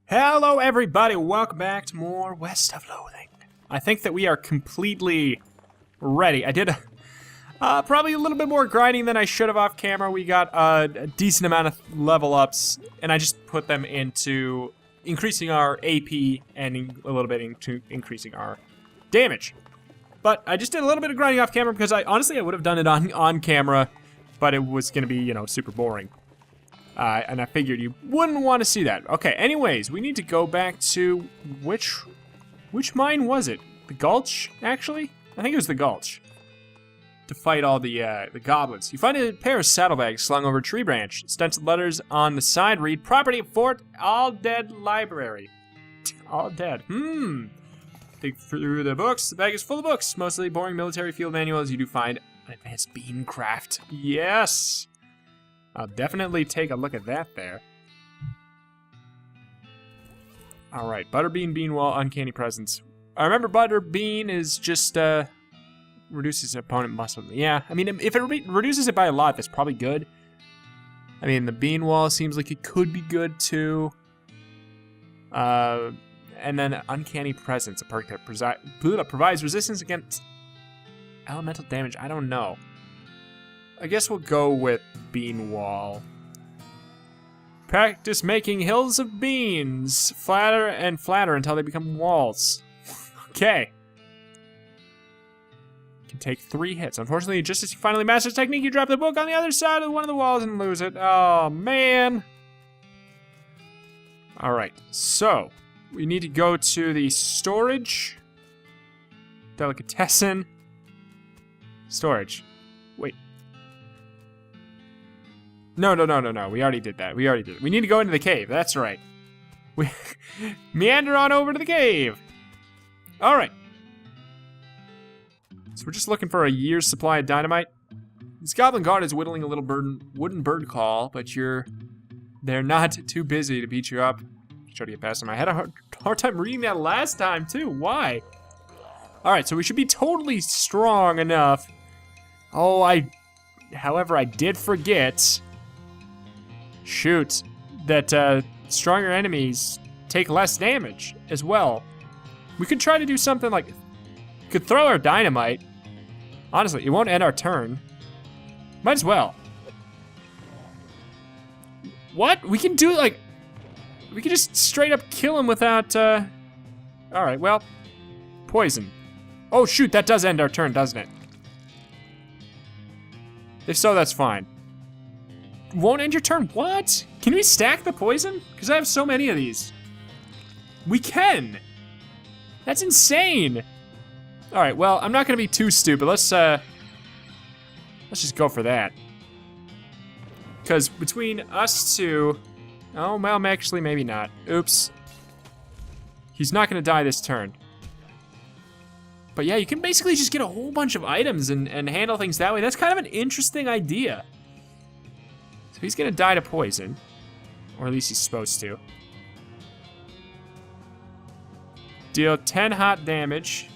Hello everybody, welcome back to more West of Loathing. I think that we are completely ready. I did probably a little bit more grinding than I should have off camera. We got a decent amount of level ups, and I just put them into increasing our AP and a little bit into increasing our damage. But I just did a little bit of grinding off camera because I would have done it on camera, but it was gonna be, super boring. And I figured you wouldn't want to see that. Okay, anyways, we need to go back to which mine was it? The Gulch, actually? I think it was the Gulch. To fight all the goblins. You find a pair of saddlebags slung over a tree branch. Stenciled letters on the side read, "Property of Fort All Dead Library." All dead. Dig through the books. The bag is full of books, mostly boring military field manuals. You do find an advanced bean craft. Yes! I'll definitely take a look at that there. Alright, Butterbean, Beanwall, Uncanny Presence. I remember Butterbean is just, reduces opponent muscle. Yeah, I mean, if it reduces it by a lot, that's probably good. I mean, the Beanwall seems like it could be good, too. And then Uncanny Presence, a perk that provides resistance against elemental damage. I don't know. I guess we'll go with Bean Wall. Practice making hills of beans. Flatter and flatter until they become walls. Okay. Can take 3 hits. Unfortunately, just as you finally master the technique, you drop the book on the other side of one of the walls and lose it. Oh, man. Alright, so we need to go to the storage. Delicatessen. Storage. Wait. No. We already did that. We need to go into the cave. That's right. We meander on over to the cave. All right. So we're just looking for a year's supply of dynamite. This goblin guard is whittling a little wooden bird call, but they're not too busy to beat you up. Try to get past them. I had a hard time reading that last time too. Why? All right. So we should be totally strong enough. However, I did forget. Shoot, that stronger enemies take less damage as well. We could try to do something like, we could throw our dynamite. Honestly, it won't end our turn. Might as well. What? We can do it like, we can just straight up kill him without, all right, well, poison. Oh shoot, that does end our turn, doesn't it? If so, that's fine. Won't end your turn. What? Can we stack the poison? Because I have so many of these. We can. That's insane. All right. Well, I'm not gonna be too stupid. Let's just go for that. Because between us two, oh well, actually maybe not. Oops. He's not gonna die this turn. But yeah, you can basically just get a whole bunch of items and handle things that way. That's kind of an interesting idea. So he's gonna die to poison. Or at least he's supposed to. Deal 10 hot damage.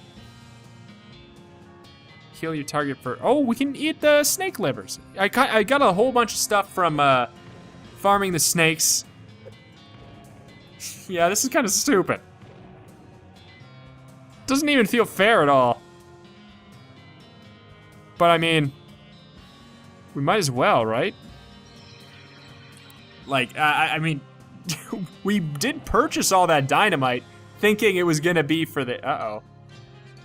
Heal your target for, oh, we can eat the snake livers. I got a whole bunch of stuff from farming the snakes. Yeah, this is kind of stupid. Doesn't even feel fair at all. But I mean, we might as well, right? Like, I mean, we did purchase all that dynamite thinking it was gonna be for the, uh-oh.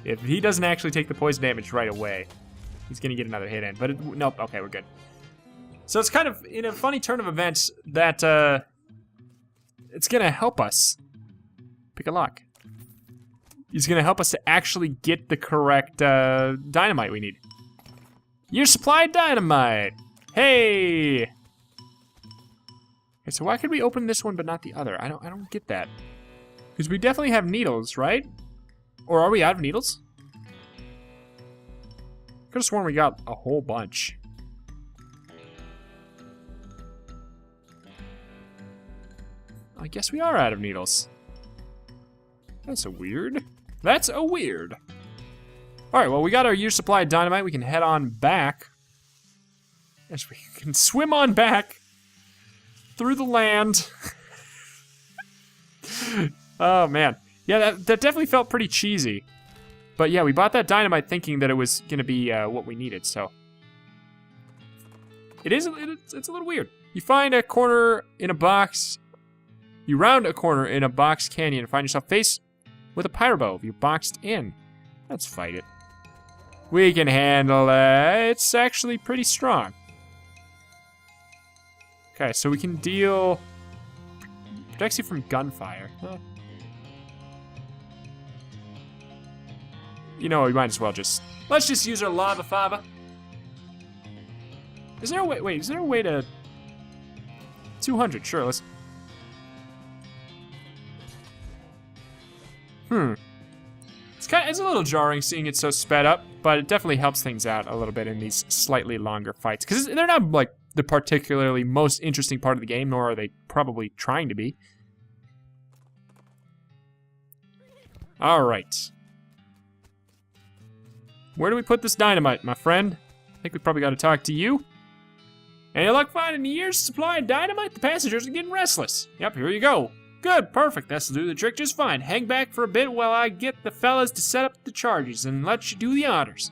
If he doesn't actually take the poison damage right away, he's gonna get another hit in. But, nope, okay, we're good. So it's kind of, in a funny turn of events, that, it's gonna help us. Pick a lock. He's gonna help us to actually get the correct, dynamite we need. Your supply of dynamite! Hey! Okay, so why could we open this one but not the other? I don't get that. Because we definitely have needles, right? Or are we out of needles? Could have sworn we got a whole bunch. I guess we are out of needles. That's a weird. That's a weird. All right, well, we got our year's supply of dynamite. We can head on back. As we can swim on back through the land. Oh, man. Yeah, that definitely felt pretty cheesy. But yeah, we bought that dynamite thinking that it was going to be what we needed, so. It's a little weird. You find a corner in a box. You round a corner in a box canyon and find yourself faced with a pyrobow. You're boxed in. Let's fight it. We can handle it. It's actually pretty strong. Okay, so we can deal... Protects you from gunfire. Huh. You know, we might as well just... Let's just use our lava fava. Is there a way... Wait, is there a way to... 200, sure, let's... It's a little jarring seeing it so sped up, but it definitely helps things out a little bit in these slightly longer fights. Because they're not, like, the particularly most interesting part of the game, nor are they probably trying to be. Alright. Where do we put this dynamite, my friend? I think we probably got to talk to you. Any luck finding a year's supply of dynamite? The passengers are getting restless. Yep, here you go. Good, perfect. That'll do the trick just fine. Hang back for a bit while I get the fellas to set up the charges and let you do the honors.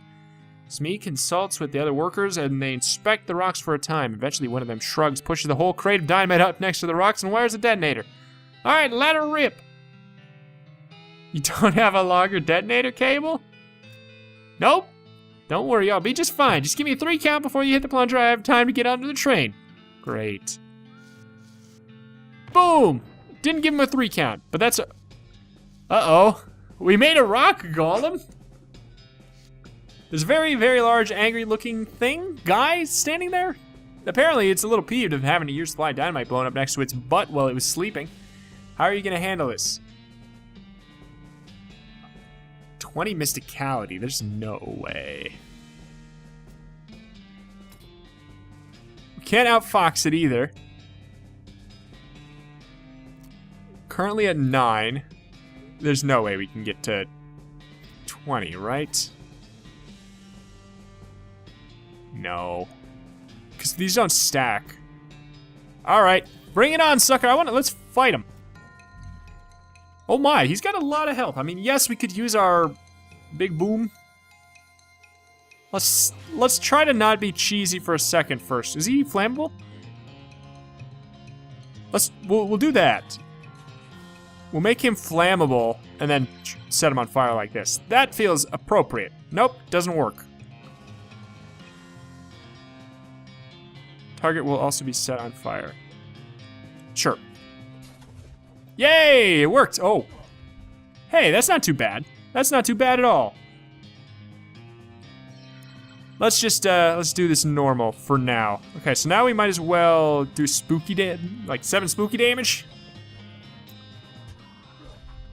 Smee consults with the other workers and they inspect the rocks for a time. Eventually, one of them shrugs, pushes the whole crate of dynamite up next to the rocks, and wires the detonator. All right, let her rip. You don't have a longer detonator cable? Nope. Don't worry, I'll be just fine. Just give me a 3 count before you hit the plunger. I have time to get onto the train. Great. Boom! Didn't give him a 3 count, but that's a... Uh-oh. We made a rock golem. There's a very, very large, angry-looking guy standing there. Apparently, it's a little peeved of having a year's supply of dynamite blown up next to its butt while it was sleeping. How are you going to handle this? 20 mysticality. There's no way. We can't outfox it either. Currently at 9. There's no way we can get to 20, right? No. Because these don't stack. Alright. Bring it on, sucker. Let's fight him. Oh my, he's got a lot of health. I mean, yes, we could use our big boom. Let's try to not be cheesy for a second first. Is he flammable? We'll do that. We'll make him flammable and then set him on fire like this. That feels appropriate. Nope, doesn't work. Target will also be set on fire. Sure. Yay, it worked. Oh. Hey, that's not too bad. That's not too bad at all. Let's just, let's do this normal for now. Okay, so now we might as well do spooky like 7 spooky damage.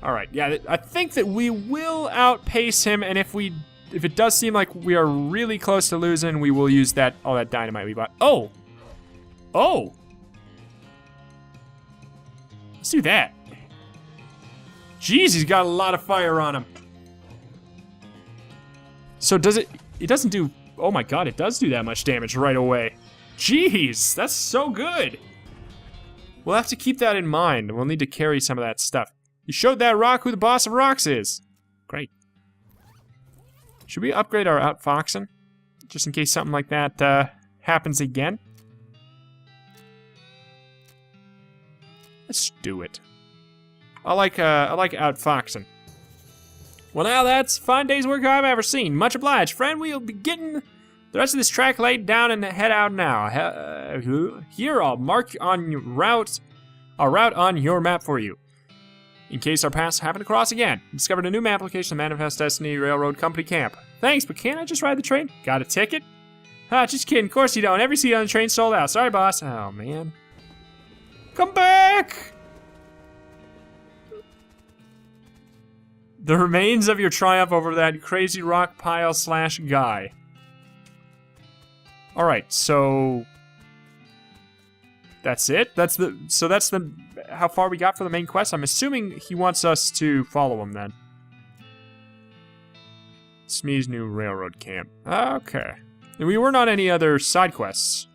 All right, yeah, I think that we will outpace him, and if it does seem like we are really close to losing, we will use all that dynamite we bought. Oh! Oh! Let's do that. Jeez, he's got a lot of fire on him. So it doesn't do, oh my god, it does do that much damage right away. Jeez, that's so good. We'll have to keep that in mind. We'll need to carry some of that stuff. You showed that rock who the boss of rocks is. Great. Should we upgrade our outfoxing? Just in case something like that happens again? Let's do it. I like outfoxing. Well, now that's a fine day's work I've ever seen. Much obliged, friend. We'll be getting the rest of this track laid down and head out now. Here, I'll mark on your route, a route on your map for you. In case our paths happen to cross again. Discovered a new map location, the Manifest Destiny Railroad Company Camp. Thanks, but can't I just ride the train? Got a ticket? Ah, just kidding. Of course you don't. Every seat on the train sold out. Sorry, boss. Oh, man. Come back! The remains of your triumph over that crazy rock pile / guy. Alright, so... That's it? That's the how far we got for the main quest? I'm assuming he wants us to follow him then. Smee's new railroad camp. Okay. And we weren't on any other side quests.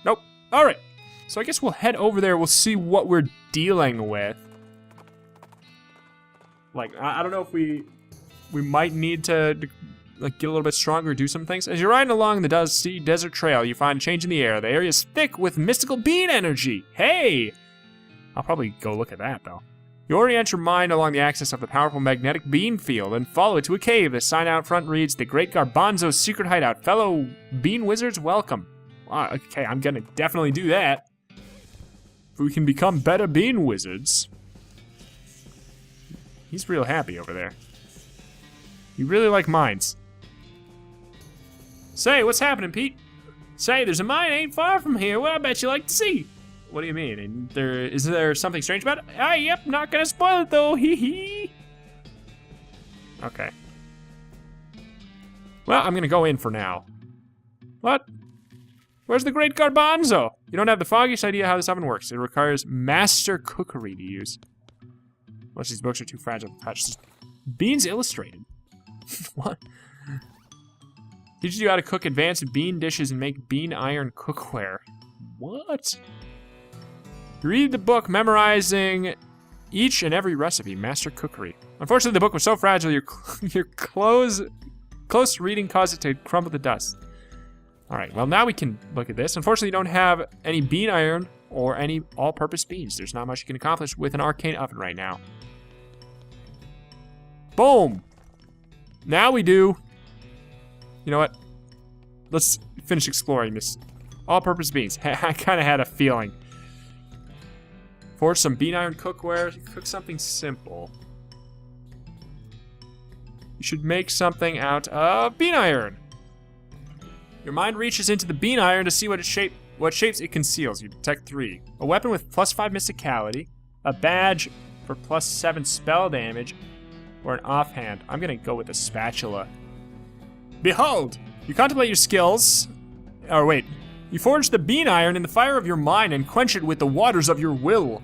Nope. Alright. So I guess we'll head over there. We'll see what we're dealing with. Like, I don't know if we might need to like, get a little bit stronger, do some things. As you're riding along the dusty desert trail, you find a change in the air. The area is thick with mystical bean energy. Hey! I'll probably go look at that, though. You orient your mind along the axis of the powerful magnetic bean field and follow it to a cave. The sign out front reads, "The Great Garbanzo's Secret Hideout. Fellow bean wizards, welcome." Wow, okay, I'm gonna definitely do that. If we can become better bean wizards. He's real happy over there. You really like mines. Say, what's happening, Pete? Say, there's a mine ain't far from here. Well, I bet you like to see. What do you mean? Is there something strange about it? Ah, yep, not gonna spoil it though, hee hee. Okay. Well, I'm gonna go in for now. What? Where's the Great Garbanzo? You don't have the foggiest idea how this oven works. It requires master cookery to use. Unless these books are too fragile to touch. Beans Illustrated. What? Teaches you how to cook advanced bean dishes and make bean iron cookware. What? You read the book memorizing each and every recipe, master cookery. Unfortunately, the book was so fragile, your close reading caused it to crumble to dust. All right, well, now we can look at this. Unfortunately, you don't have any bean iron or any all-purpose beans. There's not much you can accomplish with an arcane oven right now. Boom! Now we do. You know what? Let's finish exploring this. All-purpose beans. I kind of had a feeling. Forge some bean iron cookware. Cook something simple. You should make something out of bean iron. Your mind reaches into the bean iron to see what shapes it conceals. You detect 3. A weapon with +5 mysticality, a badge for +7 spell damage, or an offhand. I'm gonna go with a spatula. Behold! You contemplate your skills. Or wait. You forge the bean iron in the fire of your mind and quench it with the waters of your will.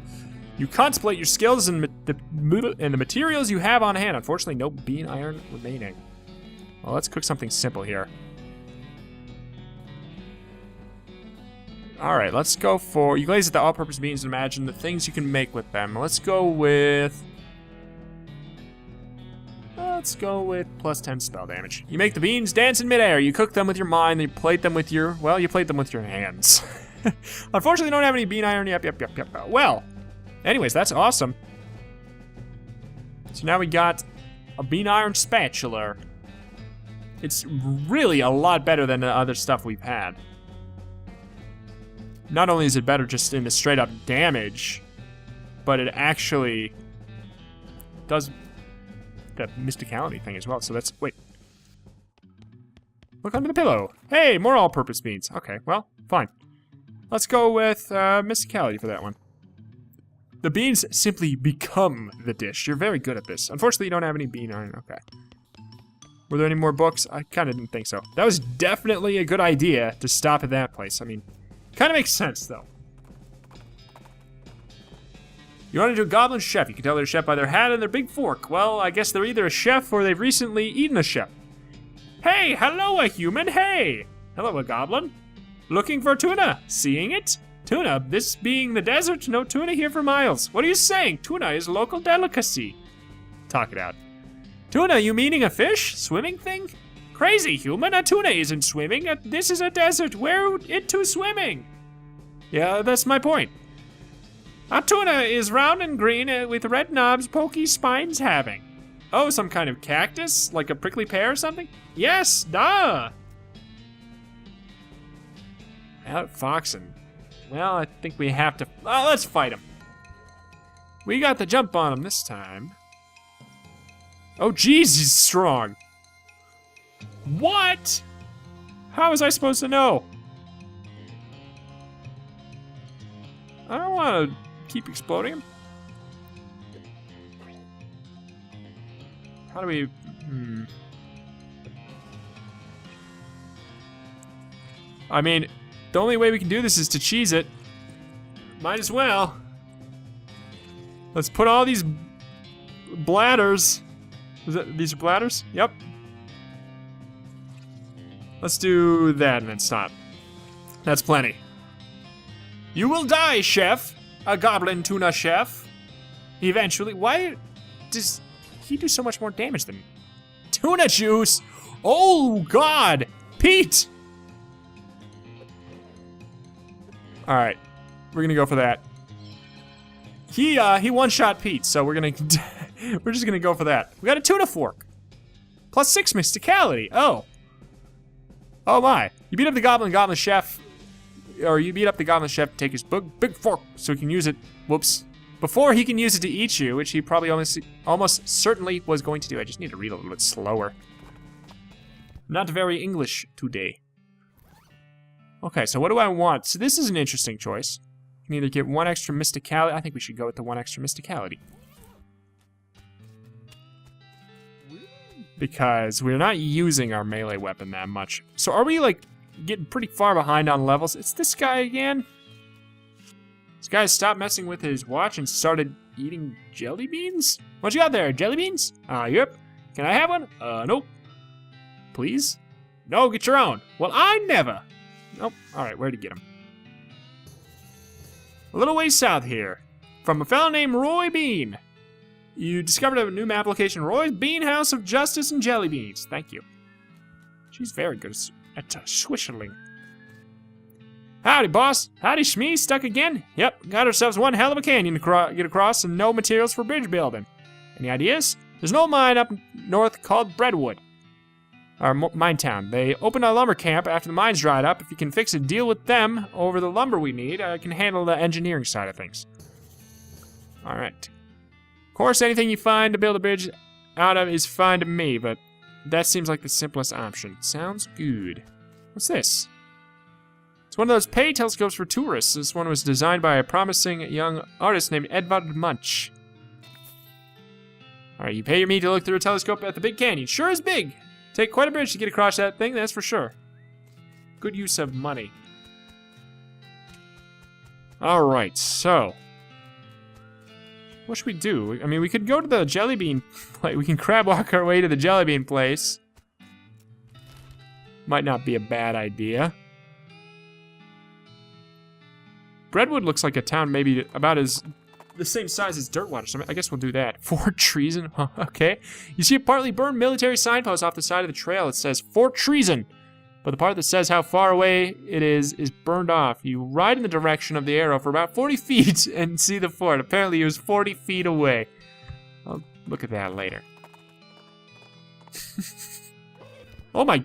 You contemplate your skills and the materials you have on hand. Unfortunately, no bean iron remaining. Well, let's cook something simple here. All right, let's go for... You glaze at the all-purpose beans and imagine the things you can make with them. Let's go with +10 spell damage. You make the beans dance in midair. You cook them with your mind. You plate them with your... Well, you plate them with your hands. Unfortunately, you don't have any bean iron. Yep. Well, anyways, that's awesome. So now we got a bean iron spatula. It's really a lot better than the other stuff we've had. Not only is it better just in the straight up damage, but it actually does the mysticality thing as well. So that's, wait. Look under the pillow. Hey, more all-purpose beans. Okay, well, fine. Let's go with mysticality for that one. The beans simply become the dish. You're very good at this. Unfortunately, you don't have any bean iron. Okay. Were there any more books? I kind of didn't think so. That was definitely a good idea to stop at that place. I mean, kind of makes sense, though. You run into a Goblin Chef. You can tell they're a chef by their hat and their big fork. Well, I guess they're either a chef or they've recently eaten a chef. Hey, hello, a human, hey! Hello, a goblin. Looking for tuna. Seeing it? Tuna, this being the desert, no tuna here for miles. What are you saying? Tuna is local delicacy. Talk it out. Tuna, you meaning a fish? Swimming thing? Crazy, human, a tuna isn't swimming. This is a desert. Where it to swimming? Yeah, that's my point. A tuna is round and green with red knobs, pokey spines having. Oh, some kind of cactus? Like a prickly pear or something? Yes, duh! Outfoxing. Well, I think we have to... Oh, let's fight him. We got the jump on him this time. Oh, jeez, he's strong. What? How was I supposed to know? I don't want to keep exploding him. How do we... I mean, the only way we can do this is to cheese it. Might as well. Let's put all these bladders. These are bladders? Yep. Let's do that and then stop. That's plenty. You will die, chef. A goblin tuna chef. Eventually. Why does he do so much more damage than me? Tuna juice! Oh, God! Pete! Alright. We're gonna go for that. He one-shot Pete, so we're gonna... we're just gonna go for that. We got a tuna fork. +6 mysticality. Oh. Oh, my. You beat up the Goblin Chef... Or you beat up the Goblin Chef to take his big fork so he can use it... Whoops. Before he can use it to eat you, which he probably almost certainly was going to do. I just need to read a little bit slower. Not very English today. Okay, so what do I want? So this is an interesting choice. You can either get 1 extra mysticality. I think we should go with the 1 extra mysticality. Because we're not using our melee weapon that much. So are we, like, getting pretty far behind on levels? It's this guy again. This guy stopped messing with his watch and started eating jelly beans? What you got there, jelly beans? Yep. Can I have one? Nope. Please? No, get your own. Well, I never. Nope. Alright, where'd he get him? A little ways south here. From a fellow named Roy Bean. You discovered a new map location, Roy's Bean House of Justice and Jelly Beans. Thank you. She's very good at swishling. Howdy, boss. Howdy, Shmee. Stuck again? Yep, got ourselves one hell of a canyon to get across and no materials for bridge building. Any ideas? There's an old mine up north called Breadwood. Our mine town. They opened a lumber camp after the mines dried up. If you can fix a deal with them over the lumber we need, I can handle the engineering side of things. Alright. Of course, anything you find to build a bridge out of is fine to me, but that seems like the simplest option. Sounds good. What's this? It's one of those pay telescopes for tourists. This one was designed by a promising young artist named Edvard Munch. Alright, you pay your meat to look through a telescope at the Big Canyon. Sure is big! Take quite a bridge to get across that thing, that's for sure. Good use of money. Alright, so... what should we do? I mean, we could go to the jelly bean place. We can crab walk our way to the jelly bean place. Might not be a bad idea. Breadwood looks like a town maybe about the same size as Dirtwater, so I guess we'll do that. Fort Treason, huh, okay. You see a partly burned military signpost off the side of the trail. It says Fort Treason, but the part that says how far away it is burned off. You ride in the direction of the arrow for about 40 feet and see the fort. Apparently it was 40 feet away. I'll look at that later. Oh my,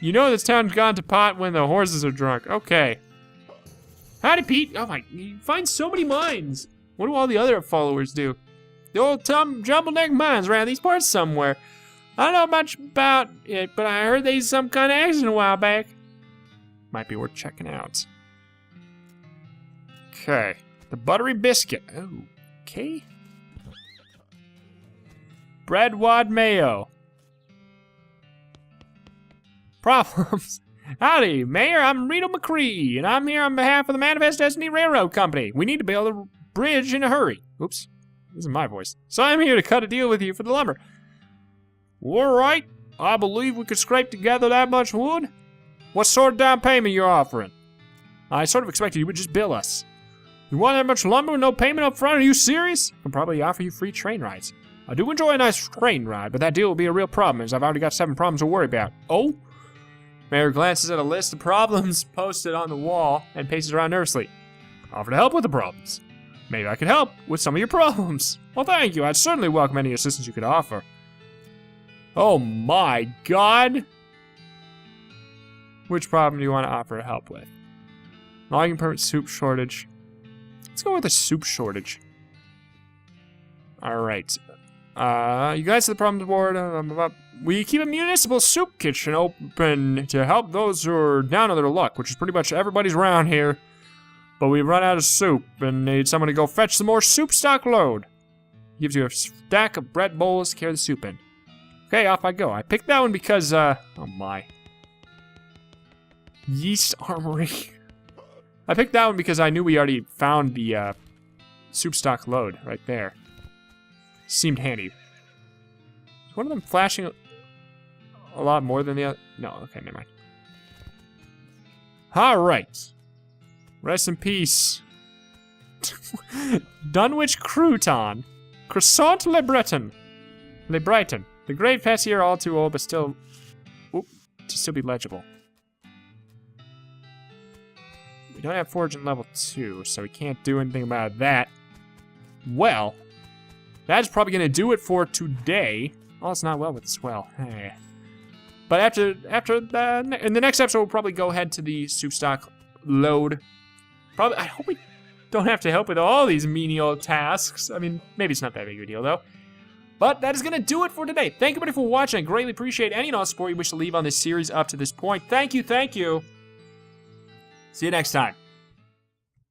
you know this town's gone to pot when the horses are drunk. Okay. Howdy, Pete. Oh my, you find so many mines. What do all the other followers do? The old jumble-neck mines around these parts somewhere. I don't know much about it, but I heard they some kind of accident a while back. Might be worth checking out. Okay. The buttery biscuit. Oh, okay. Breadwood mayo. Problems. Howdy, Mayor. I'm Rito McCree, and I'm here on behalf of the Manifest Destiny Railroad Company. We need to build a bridge in a hurry. Oops. This is my voice. So I'm here to cut a deal with you for the lumber. All right. I believe we could scrape together that much wood. What sort of down payment you're offering? I sort of expected you would just bill us. You want that much lumber with no payment up front? Are you serious? I can probably offer you free train rides. I do enjoy a nice train ride, but that deal will be a real problem, as I've already got 7 problems to worry about. Oh? Mayor glances at a list of problems posted on the wall and paces around nervously. Offer to help with the problems. Maybe I could help with some of your problems. Well, thank you. I'd certainly welcome any assistance you could offer. Oh my god! Which problem do you want to offer help with? Logging permit, soup shortage. Let's go with a soup shortage. Alright. You guys at the problems board, we keep a municipal soup kitchen open to help those who are down on their luck, which is pretty much everybody's around here. But we run out of soup and need someone to go fetch some more soup stock load. Gives you a stack of bread bowls to carry the soup in. Okay, off I go. I picked that one because, oh my. Yeast Armory. I picked that one because I knew we already found the, soup stock load right there. Seemed handy. Is one of them flashing a lot more than the other? No, okay, never mind. Alright. Rest in peace. Dunwich crouton. Croissant le Breton. Le Brighton. The great pets here are all too old, but still... Oop, to still be legible. We don't have foraging level 2, so we can't do anything about that. Well, that's probably going to do it for today. Oh, it's not well with this well. Hey. But in the next episode, we'll probably go ahead to the soup stock load. Probably, I hope we don't have to help with all these menial tasks. I mean, maybe it's not that big of a deal, though. But that is going to do it for today. Thank you, everybody, for watching. I greatly appreciate any and all support you wish to leave on this series up to this point. Thank you, thank you. See you next time.